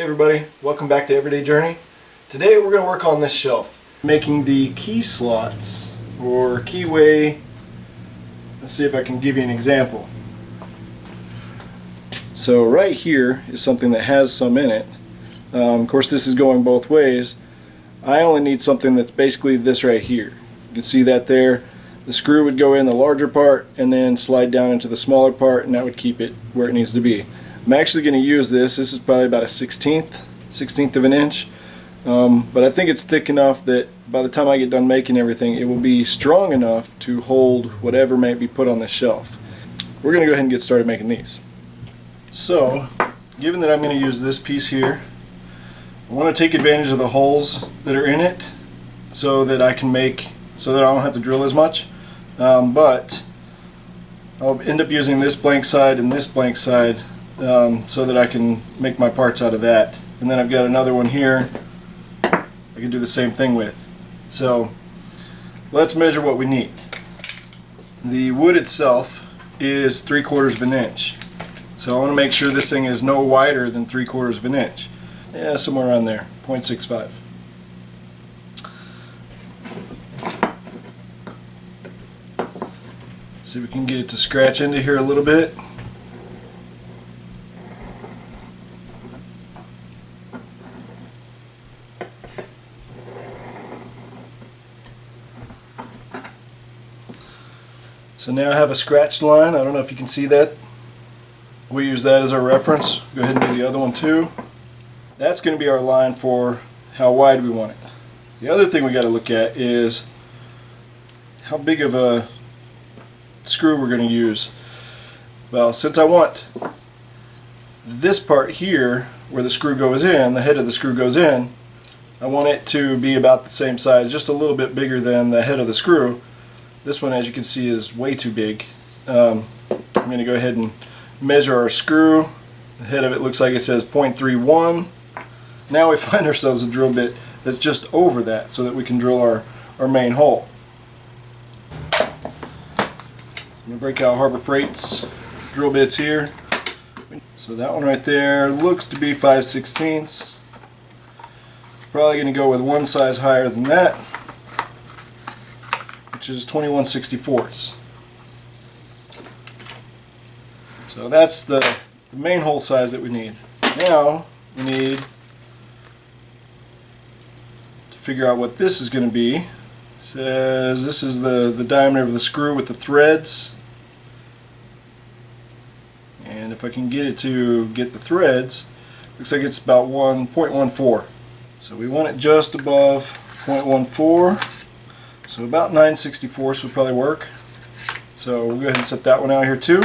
Hey everybody, welcome back to Everyday Journey. Today we're going to work on this shelf, making the key slots or keyway. Let's see if I can give you an example. So right here is something that has some in it. Of course this is going both ways. I only need something that's basically this right here. You can see that there. The screw would go in the larger part and then slide down into the smaller part, and that would keep it where it needs to be. I'm actually going to use this. This is probably about a 16th of an inch, but I think it's thick enough that by the time I get done making everything, it will be strong enough to hold whatever may be put on the shelf. We're going to go ahead and get started making these. So, given that I'm going to use this piece here, I want to take advantage of the holes that are in it so that I don't have to drill as much, but I'll end up using this blank side and this blank side so that I can make my parts out of that. And then I've got another one here I can do the same thing with. So let's measure what we need. The wood itself is 3/4 of an inch. So I want to make sure this thing is no wider than 3/4 of an inch. Yeah, somewhere around there, 0.65. See if we can get it to scratch into here a little bit. So now I have a scratched line. I don't know if you can see that. We use that as our reference. Go ahead and do the other one too. That's going to be our line for how wide we want it. The other thing we got to look at is how big of a screw we're going to use. Well, since I want this part here where the screw goes in, the head of the screw goes in, I want it to be about the same size, just a little bit bigger than the head of the screw. This one, as you can see, is way too big. I'm going to go ahead and measure our screw. The head of it looks like it says 0.31. Now we find ourselves a drill bit that's just over that so that we can drill our main hole. I'm going to break out Harbor Freight's drill bits here. So that one right there looks to be 5/16. Probably going to go with one size higher than that, which is 21/64. So that's the main hole size that we need. Now we need to figure out what this is going to be. It says this is the diameter of the screw with the threads. And if I can get it to get the threads, looks like it's about 1.14. So we want it just above 0.14. So about 9/64 would probably work. So we'll go ahead and set that one out here too.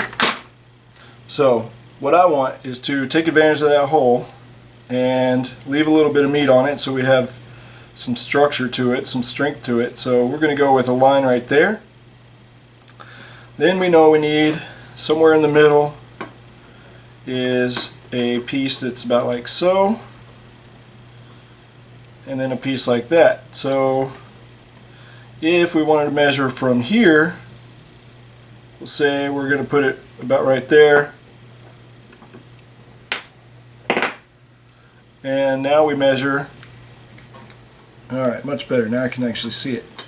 So what I want is to take advantage of that hole and leave a little bit of meat on it so we have some structure to it, some strength to it. So we're going to go with a line right there. Then we know we need somewhere in the middle is a piece that's about like so, and then a piece like that. So if we wanted to measure from here, we'll say we're going to put it about right there. And now we measure. Alright, much better. Now I can actually see it.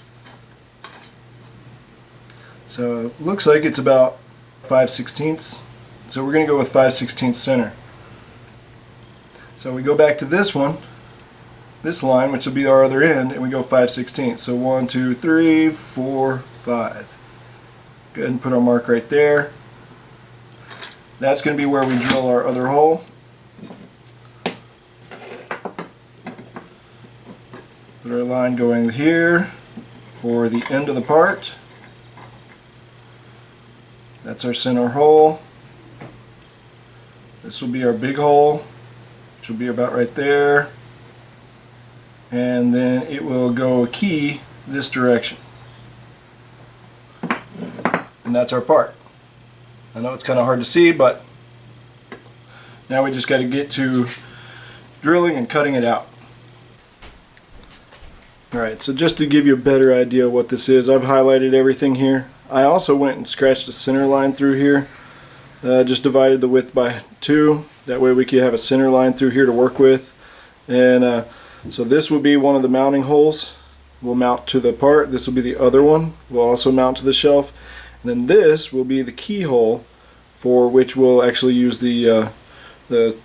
So it looks like it's about 5/16. So we're going to go with 5/16 center. So we go back to this one, this line, which will be our other end, and we go 5/16. So 1, 2, 3, 4, 5. Go ahead and put our mark right there. That's going to be where we drill our other hole. Put our line going here for the end of the part. That's our center hole. This will be our big hole, which will be about right there. And then it will go a key this direction. And that's our part. I know it's kind of hard to see, but now we just got to get to drilling and cutting it out. Alright, so just to give you a better idea of what this is, I've highlighted everything here. I also went and scratched a center line through here. Just divided the width by 2 That way we can have a center line through here to work with. And so this will be one of the mounting holes. We'll mount to the part. This will be the other one. We'll also mount to the shelf. And then this will be the keyhole, for which we'll actually use the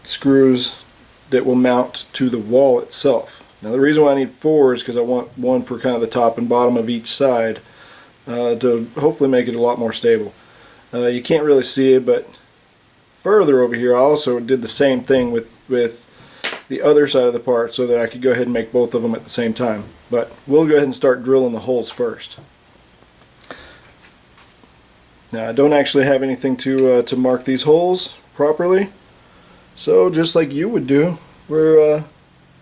screws that will mount to the wall itself. Now the reason why I need 4 is because I want one for kind of the top and bottom of each side to hopefully make it a lot more stable. You can't really see it, but further over here I also did the same thing with the other side of the part so that I could go ahead and make both of them at the same time. But we'll go ahead and start drilling the holes first. Now I don't actually have anything to mark these holes properly, so just like you would do, we're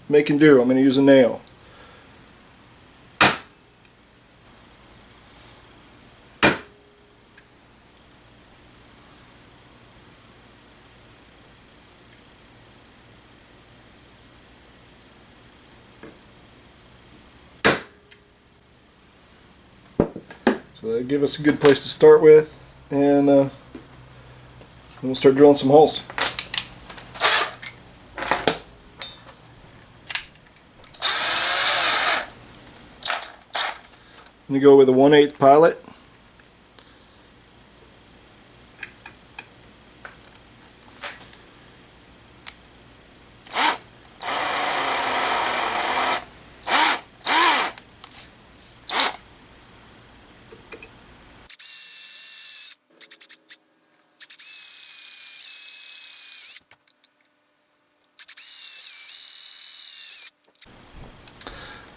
making do. I'm going to use a nail. So that'll give us a good place to start with, and then we'll start drilling some holes. I'm going to go with a 1/8 pilot.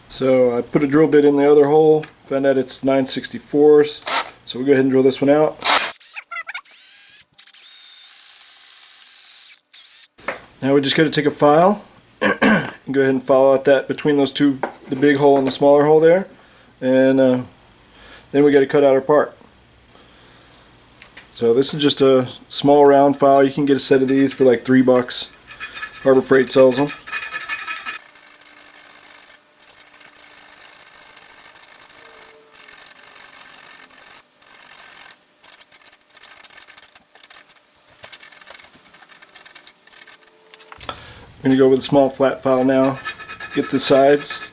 So I put a drill bit in the other hole, found out it's 9/64, so we'll go ahead and drill this one out. Now we just got to take a file and go ahead and file out that between those two, the big hole and the smaller hole there, and then we got to cut out our part. So this is just a small round file. You can get a set of these for like $3. Harbor Freight sells them. I'm going to go with a small flat file now, get the sides.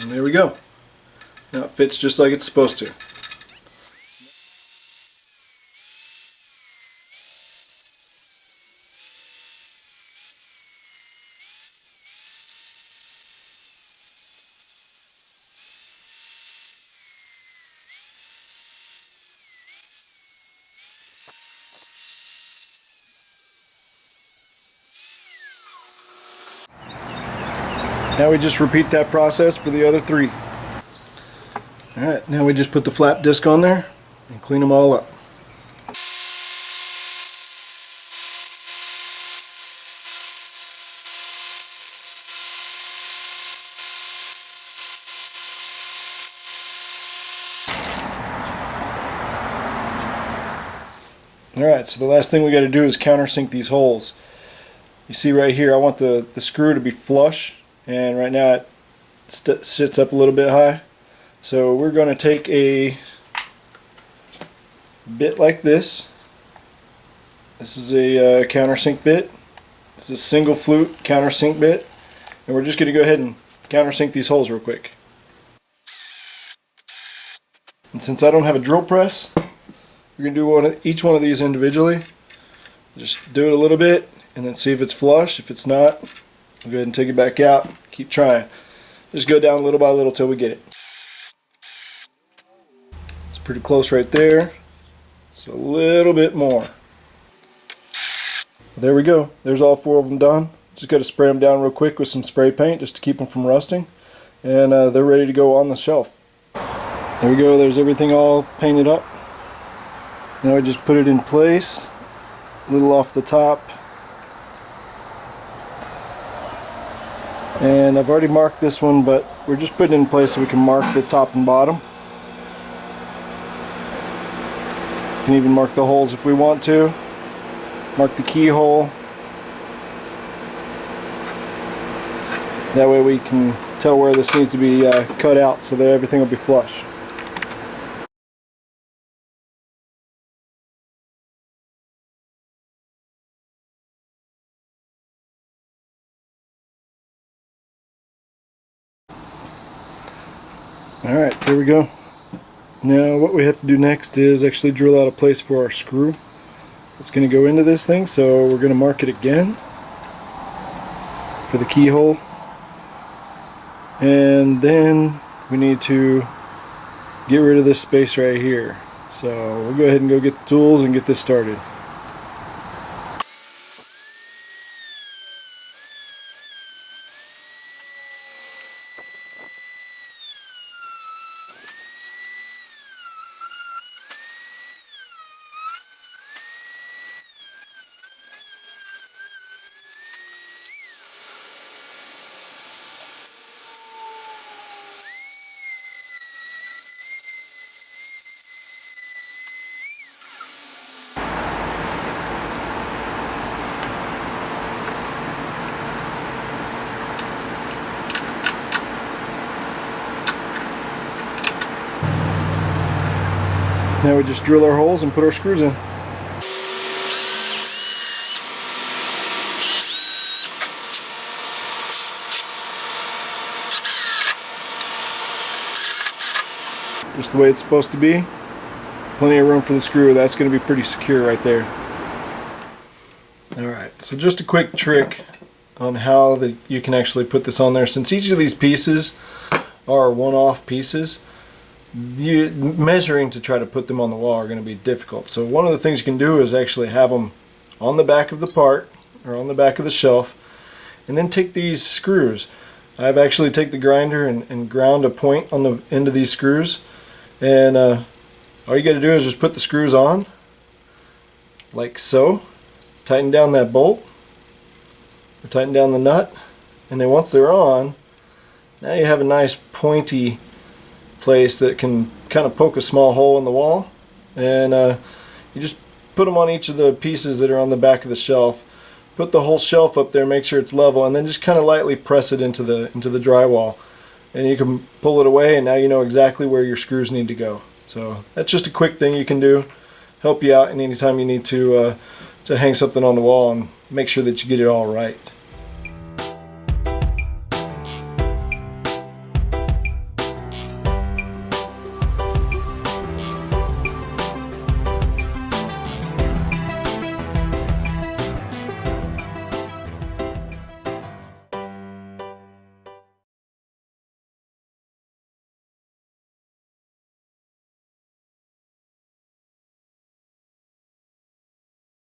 And there we go. Now it fits just like it's supposed to. Now we just repeat that process for the other 3. Alright, now we just put the flap disc on there and clean them all up. Alright, so the last thing we got to do is countersink these holes. You see right here, I want the screw to be flush, and right now it sits up a little bit high. So we're going to take a bit like this. This is a countersink bit. This is a single flute countersink bit, and we're just going to go ahead and countersink these holes real quick. And since I don't have a drill press, we're going to do each one of these individually. Just do it a little bit and then see if it's flush. If it's not, we'll go ahead and take it back out. Keep trying. Just go down little by little till we get it. It's pretty close right there. So a little bit more. There we go. There's all 4 of them done. Just got to spray them down real quick with some spray paint just to keep them from rusting. And they're ready to go on the shelf. There we go. There's everything all painted up. Now I just put it in place, a little off the top. And I've already marked this one, but we're just putting it in place so we can mark the top and bottom. We can even mark the holes if we want to. Mark the keyhole. That way we can tell where this needs to be cut out so that everything will be flush. Alright, there we go. Now what we have to do next is actually drill out a place for our screw. It's going to go into this thing, so we're going to mark it again for the keyhole. And then we need to get rid of this space right here. So we'll go ahead and go get the tools and get this started. Now we just drill our holes and put our screws in. Just the way it's supposed to be. Plenty of room for the screw. That's going to be pretty secure right there. Alright, so just a quick trick on how you can actually put this on there. Since each of these pieces are one-off pieces, measuring to try to put them on the wall are going to be difficult. So one of the things you can do is actually have them on the back of the part or on the back of the shelf, and then take these screws. I've actually taken the grinder and ground a point on the end of these screws, and all you got to do is just put the screws on like so, tighten down that bolt or tighten down the nut, and then once they're on, now you have a nice pointy place that can kind of poke a small hole in the wall, and you just put them on each of the pieces that are on the back of the shelf. Put the whole shelf up there, make sure it's level, and then just kind of lightly press it into the drywall, and you can pull it away, and now you know exactly where your screws need to go. So that's just a quick thing you can do, help you out, and anytime you need to hang something on the wall and make sure that you get it all right.